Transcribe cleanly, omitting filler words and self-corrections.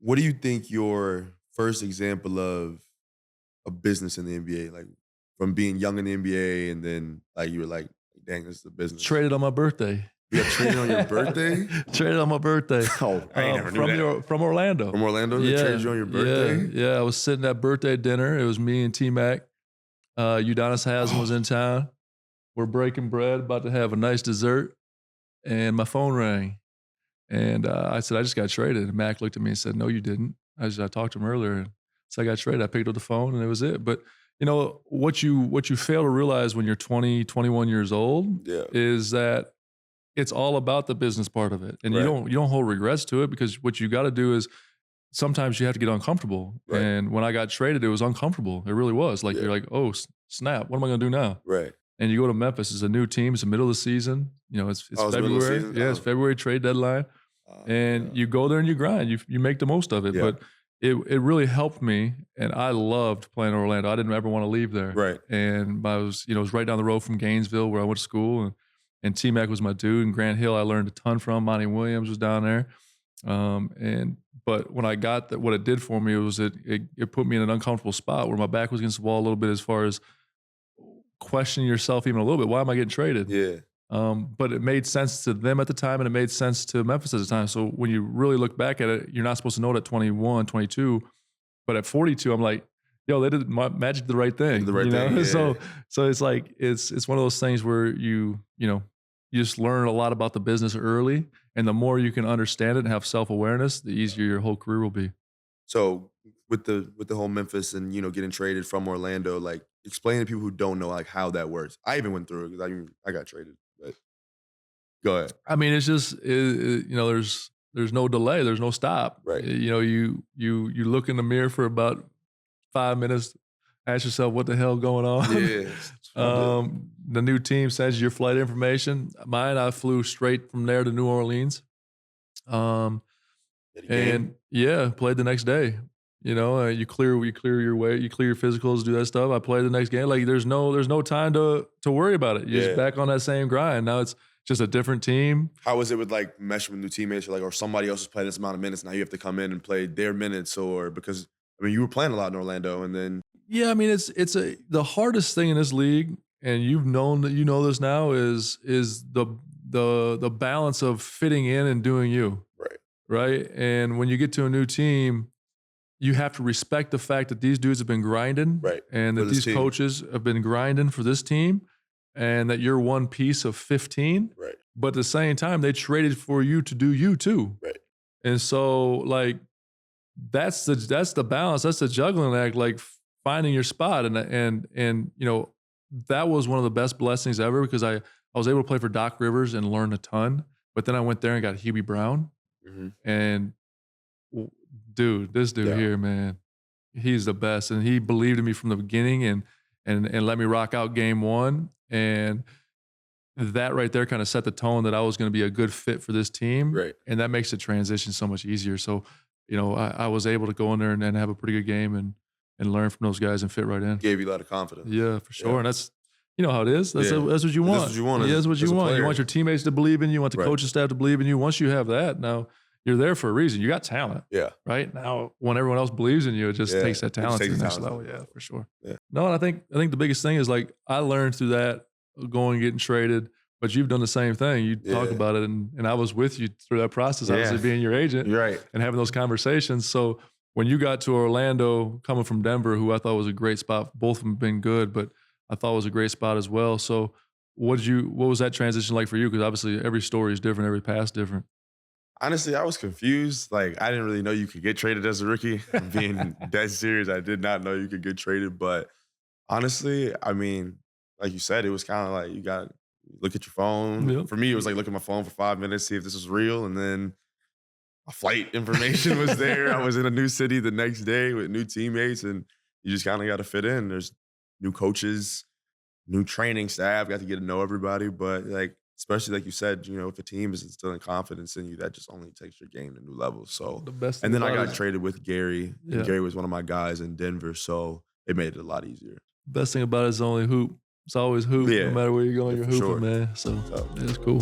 What do you think your first example of a business in the NBA, like from being young in the NBA and then like you were like, dang, this is a business. Traded on my birthday. You got traded on your birthday? Traded on my birthday. Oh, I ain't never knew that. From Orlando. From Orlando? They traded you on your birthday? Yeah. I was sitting at birthday dinner. It was me and T-Mac. Udonis Haslam was in town. We're breaking bread, about to have a nice dessert. And my phone rang. And I said, I just got traded. And Mac looked at me and said, no, you didn't. I talked to him earlier. So I got traded. I picked up the phone and it was it. But you know, what you fail to realize when you're 20, 21 years old is that it's all about the business part of it. And you don't hold regrets to it, because what you got to do is sometimes you have to get uncomfortable. Right. And when I got traded, it was uncomfortable. It really was. Like you're like, oh, snap, what am I going to do now? Right. And you go to Memphis, it's a new team, it's the middle of the season. You know, it's February. Yeah, it's February trade deadline. And you go there and you grind. You make the most of it. But it really helped me, and I loved playing in Orlando. I didn't ever want to leave there. Right. And I was, it was right down the road from Gainesville where I went to school, and T-Mac was my dude. And Grant Hill, I learned a ton from. Monty Williams was down there. But when I got that, what it did for me was it put me in an uncomfortable spot where my back was against the wall a little bit, as far as questioning yourself even a little bit. Why am I getting traded? Yeah. But it made sense to them at the time, and it made sense to Memphis at the time. So when you really look back at it, you're not supposed to know it at 21, 22. But at 42, I'm like, yo, they did magic the right thing. The right thing. Yeah. So it's like, it's one of those things where you just learn a lot about the business early. And the more you can understand it and have self-awareness, the easier your whole career will be. So with the whole Memphis and, getting traded from Orlando, like explain to people who don't know like how that works. I even went through it because I got traded. But go ahead. I mean, it's just there's no delay, there's no stop. Right. You look in the mirror for about 5 minutes, ask yourself what the hell going on. Yeah. The new team sends you your flight information. Mine, I flew straight from there to New Orleans. And played the next day. You clear your weight, you clear your physicals, do that stuff. I played the next game. Like there's no time to worry about it. You're just back on that same grind. Now it's just a different team. How was it with like meshing with new teammates, or somebody else is playing this amount of minutes, now you have to come in and play their minutes, or because you were playing a lot in Orlando and then yeah, I mean it's the hardest thing in this league, and you've known that this now is the balance of fitting in and doing you. Right. And when you get to a new team, you have to respect the fact that these dudes have been grinding, and that these coaches have been grinding for this team, and that you're one piece of 15. Right. But at the same time, they traded for you to do you too. Right. And so like that's the balance, that's the juggling act, like finding your spot. And that was one of the best blessings ever, because I was able to play for Doc Rivers and learn a ton. But then I went there and got Hubie Brown. Mm-hmm. And this dude here, man, he's the best. And he believed in me from the beginning and let me rock out game one. And that right there kind of set the tone that I was going to be a good fit for this team. Right. And that makes the transition so much easier. So, I was able to go in there and have a pretty good game and learn from those guys and fit right in. Gave you a lot of confidence. Yeah, for sure. Yeah. And that's, how it is. That's what you want. That's what you want. That's what you want. You want your teammates to believe in you. You want the coaching staff to believe in you. Once you have that, now you're there for a reason. You got talent. Yeah. Right? Now, when everyone else believes in you, it just takes that talent to the next level. Yeah, for sure. Yeah. No, and I think the biggest thing is like I learned through that, going getting traded, but you've done the same thing. You talk about it, and I was with you through that process, obviously being your agent. Right. And having those conversations. So when you got to Orlando, coming from Denver, who I thought was a great spot, both of them have been good, but I thought was a great spot as well. So what was that transition like for you? Because obviously every story is different, every pass different. Honestly, I was confused. Like, I didn't really know you could get traded as a rookie. I'm being dead serious. I did not know you could get traded. But honestly, I mean, like you said, it was kind of like you got to look at your phone. Yep. For me, it was like look at my phone for 5 minutes, see if this was real. And then my flight information was there. I was in a new city the next day with new teammates, and you just kind of got to fit in. There's new coaches, new training staff, got to get to know everybody. But like, especially like you said, if a team is instilling confidence in you, that just only takes your game to new levels. So, the best and then I got traded with Gary. Yeah. And Gary was one of my guys in Denver, so it made it a lot easier. Best thing about it is only hoop. It's always hoop, no matter where you're going, you're hooping, man. So it's cool.